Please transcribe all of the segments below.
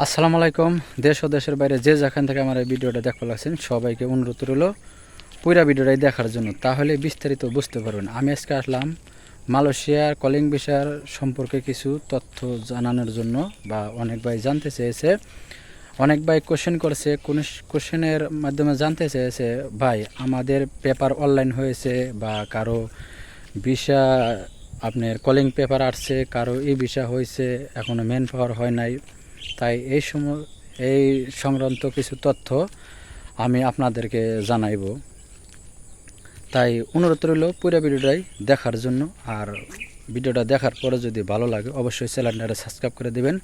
আসসালামু আলাইকুম। দেশ ও দেশের বাইরে যে যেখান থেকে আমার এই ভিডিওটা দেখতে লাগছেন সবাইকে অনুরোধ রইল পুরা ভিডিওটাই দেখার জন্য, তাহলে বিস্তারিত বুঝতে পারবেন। আমি আজকে আসলাম মালয়েশিয়ার কলিং ভিসার সম্পর্কে কিছু তথ্য জানানোর জন্য, বা অনেক ভাই জানতে চেয়েছে, অনেক ভাই কোশ্চেন করছে, কোন কোশ্চেনের মাধ্যমে জানতে চেয়েছে ভাই আমাদের পেপার অনলাইন হয়েছে বা কারো ভিসা আপনার কলিং পেপার আসছে, কারো ই ভিসা হয়েছে এখনও মেন পাওয়ার হয় নাই। তাই এই সংক্রান্ত কিছু তথ্য আমি আপনাদেরকে জানাইব। তাই অনুরোধ রইল পুরো ভিডিওটাই দেখার জন্য। আর ভিডিওটা দেখার পরে যদি ভালো লাগে অবশ্যই চ্যানেলটা সাবস্ক্রাইব করে দিবেন,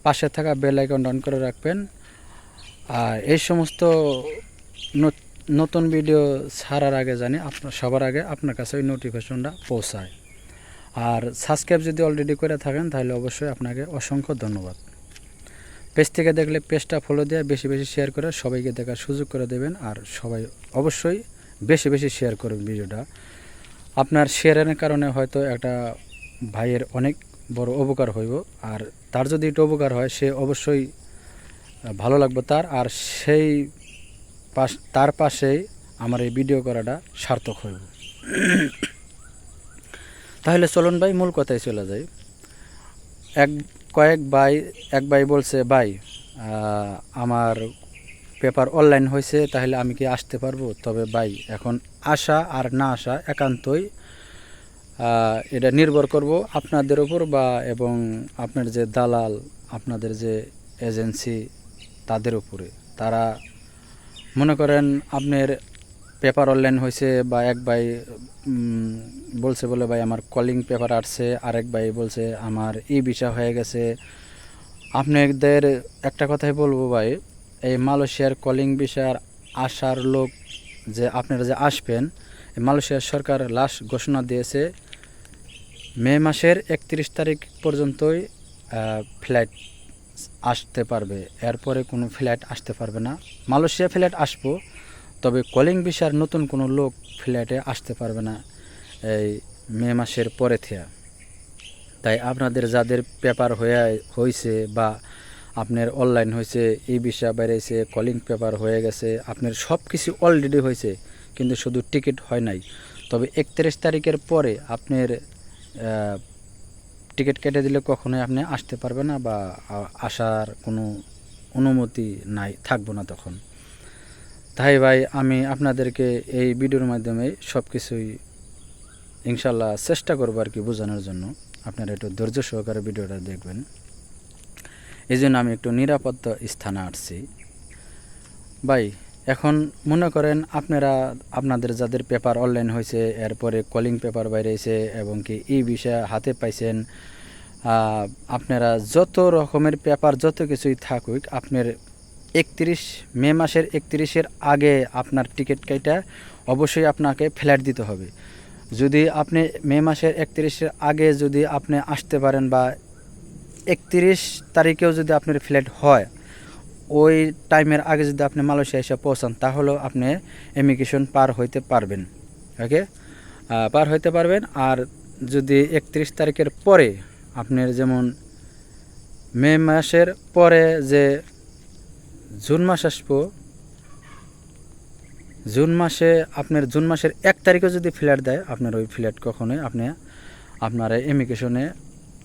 পাশে থাকা বেল আইকনটা অন করে রাখবেন। আর এই সমস্ত নতুন ভিডিও ছাড়ার আগে জানি সবার আগে আপনার কাছে ওই নোটিফিকেশনটা পৌঁছায়। আর সাবস্ক্রাইব যদি অলরেডি করে থাকেন তাহলে অবশ্যই আপনাকে অসংখ্য ধন্যবাদ। পেজ থেকে দেখলে পেজটা ফলো দিয়ে বেশি বেশি শেয়ার করে সবাইকে দেখার সুযোগ করে দেবেন। আর সবাই অবশ্যই বেশি বেশি শেয়ার করবেন ভিডিওটা। আপনার শেয়ারের কারণে হয়তো একটা ভাইয়ের অনেক বড় উপকার হইব, আর তার যদি একটু উপকার হয় সে অবশ্যই ভালো লাগবে তার, আর সেই তার পাশেই আমার এই ভিডিও করাটা সার্থক হইব। তাহলে চলুন ভাই মূল কথায় চলে যাই। এক ভাই বলছে ভাই আমার পেপার অনলাইন হয়েছে, তাহলে আমি কি আসতে পারবো? তবে ভাই এখন আসা আর না আসা একান্তই এটা নির্ভর করব আপনাদের উপর, বা এবং আপনার যে দালাল, আপনাদের যে এজেন্সি তাদের উপরে। তারা মনে করেন আপনার পেপার অনলাইন হয়েছে, বা এক ভাই বলছে বলে ভাই আমার কলিং পেপার আসছে, আরেক ভাই বলছে আমার ই ভিসা হয়ে গেছে। আপনাদের একটা কথাই বলবো ভাই, এই মালয়েশিয়ার কলিং ভিসার আসার লোক যে আপনারা যে আসবেন, মালয়েশিয়ার সরকার লাস্ট ঘোষণা দিয়েছে মে মাসের 31 তারিখ পর্যন্তই ফ্লাইট আসতে পারবে, এরপরে কোনো ফ্লাইট আসতে পারবে না। মালয়েশিয়া ফ্লাইট আসবো, তবে কলিং ভিসার নতুন কোনো লোক ফ্লাইটে আসতে পারবে না এই মে মাসের পরে থেকে। তাই আপনাদের যাদের পেপার হয়েছে বা আপনার অনলাইন হয়েছে, ই ভিসা বেরিয়েছে, কলিং পেপার হয়ে গেছে, আপনার সব কিছু অলরেডি হয়েছে কিন্তু শুধু টিকিট হয় নাই, তবে 31 তারিখের পরে আপনার টিকিট কেটে দিলে কখনোই আপনি আসতে পারবেন না, বা আসার কোনো অনুমতি নাই, থাকবো না তখন। তাই ভাই আমি আপনাদেরকে এই ভিডিওর মাধ্যমে সব কিছুই ইনশাল্লাহ চেষ্টা করবো আর কি বোঝানোর জন্য। আপনারা একটু ধৈর্য সহকারে ভিডিওটা দেখবেন। এই জন্য আমি একটু নিরাপত্তা স্থানে আসছি ভাই। এখন মনে করেন আপনাদের যাদের পেপার অনলাইন হয়েছে, এরপরে কলিং পেপার বাইরেছে এবং কি ই ভিসা হাতে পাইছেন, আপনারা যত রকমের পেপার যত কিছুই থাকুক, আপনার মে মাসের 31-এর আগে আপনার টিকিট কাইটা অবশ্যই আপনাকে ফ্লাইট দিতে হবে। যদি আপনি মে মাসের 31-এর আগে যদি আপনি আসতে পারেন, বা 31 তারিখেও যদি আপনার ফ্লাইট হয়, ওই টাইমের আগে যদি আপনি মালয়েশিয়া এসে পৌঁছান, তাহলেও আপনি ইমিগ্রেশন পার হইতে পারবেন। ওকে, পার হইতে পারবেন। আর যদি 31 তারিখের পরে আপনার, যেমন মে মাসের পরে যে জুন মাস আসবো, জুন মাসের 1 তারিখে যদি ফ্লাইট দেয়, আপনার ওই ফ্লাইট কখনোই আপনার ইমিগ্রেশনে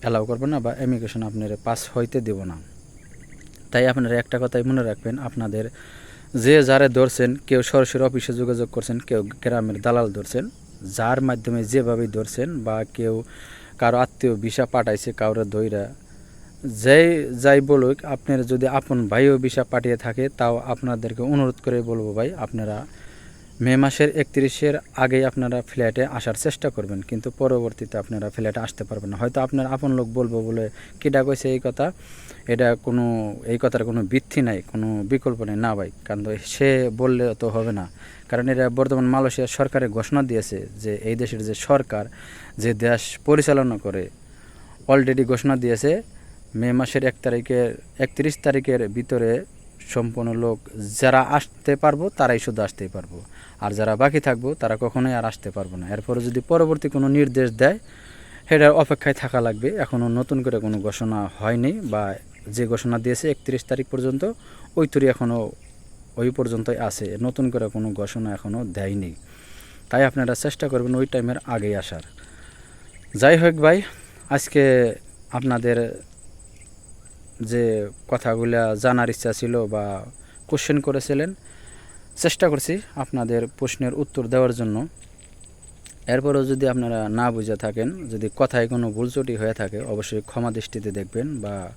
অ্যালাউ করবে না, বা ইমিগ্রেশন আপনার পাস হইতে দেব না। তাই আপনারা একটা কথাই মনে রাখবেন, আপনাদের যে যারে ধরছেন, কেউ সরাসরি অফিসে যোগাযোগ করছেন, কেউ গ্রামের দালাল ধরছেন, যার মাধ্যমে যেভাবেই ধরছেন, বা কেউ কারো আত্মীয় ভিসা পাঠাইছে কাউরে ধইরা, যাই বলুক, আপনার যদি আপন ভাইও ভিসা পাঠিয়ে থাকে, তাও আপনাদেরকে অনুরোধ করে বলবো ভাই, আপনারা মে মাসের 31-এর আগেই আপনারা ফ্ল্যাটে আসার চেষ্টা করবেন, কিন্তু পরবর্তীতে আপনারা ফ্ল্যাটে আসতে পারবেন না। হয়তো আপনার আপন লোক বলবো বলে কিটা কইছে এই কথা, এই কথার কোনো ভিত্তি নাই, কোনো বিকল্প নেই না ভাই, কারণ সে বললে তো হবে না। কারণ এটা বর্তমান মালয়েশিয়ার সরকারের ঘোষণা দিয়েছে যে এই দেশের যে সরকার, যে দেশ পরিচালনা করে, অলরেডি ঘোষণা দিয়েছে মে মাসের 31 তারিখের ভিতরে সম্পূর্ণ লোক যারা আসতে পারবো তারাই শুধু আসতেই পারবো, আর যারা বাকি থাকবো তারা কখনোই আর আসতে পারবো না। এরপরে যদি পরবর্তী কোনো নির্দেশ দেয়, সেটার অপেক্ষায় থাকা লাগবে। এখনও নতুন করে কোনো ঘোষণা হয়নি, বা যে ঘোষণা দিয়েছে 31 তারিখ পর্যন্ত, ওই তরি এখনও ওই পর্যন্তই আছে, নতুন করে কোনো ঘোষণা এখনও দেয়নি। তাই আপনারা চেষ্টা করবেন ওই টাইমের আগেই আসার। যাই হোক ভাই, আজকে আপনাদের যে কথাগুলা জানার ইচ্ছা ছিল বা কোশ্চেন করেছিলেন, চেষ্টা করছি আপনাদের প্রশ্নের উত্তর দেওয়ার জন্য। এরপরেও যদি আপনারা না বুঝে থাকেন, যদি কথায় কোনো ভুলচুটি হয়ে থাকে, অবশ্যই ক্ষমা দৃষ্টিতে দেখবেন বা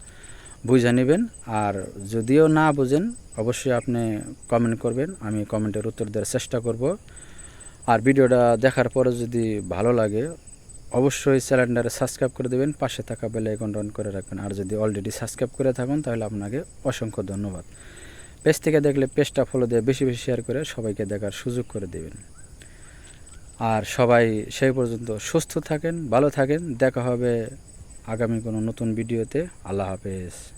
বুঝে নেবেন। আর যদিও না বুঝেন, অবশ্যই আপনি কমেন্ট করবেন, আমি কমেন্টের উত্তর দেওয়ার চেষ্টা করব। আর ভিডিওটা দেখার পরে যদি ভালো লাগে, অবশ্যই চ্যানেলটারে সাবস্ক্রাইব করে দেবেন, পাশে থাকা বেল আইকনটা অন করে রাখবেন। আর যদি অলরেডি সাবস্ক্রাইব করে থাকেন তাহলে আপনাকে অসংখ্য ধন্যবাদ। পেজ থেকে দেখলে পেজটা ফলো দিয়ে বেশি বেশি শেয়ার করে সবাইকে দেখার সুযোগ করে দেবেন। আর সবাই সেই পর্যন্ত সুস্থ থাকেন, ভালো থাকেন। দেখা হবে আগামী কোনো নতুন ভিডিওতে। আল্লাহ হাফেজ।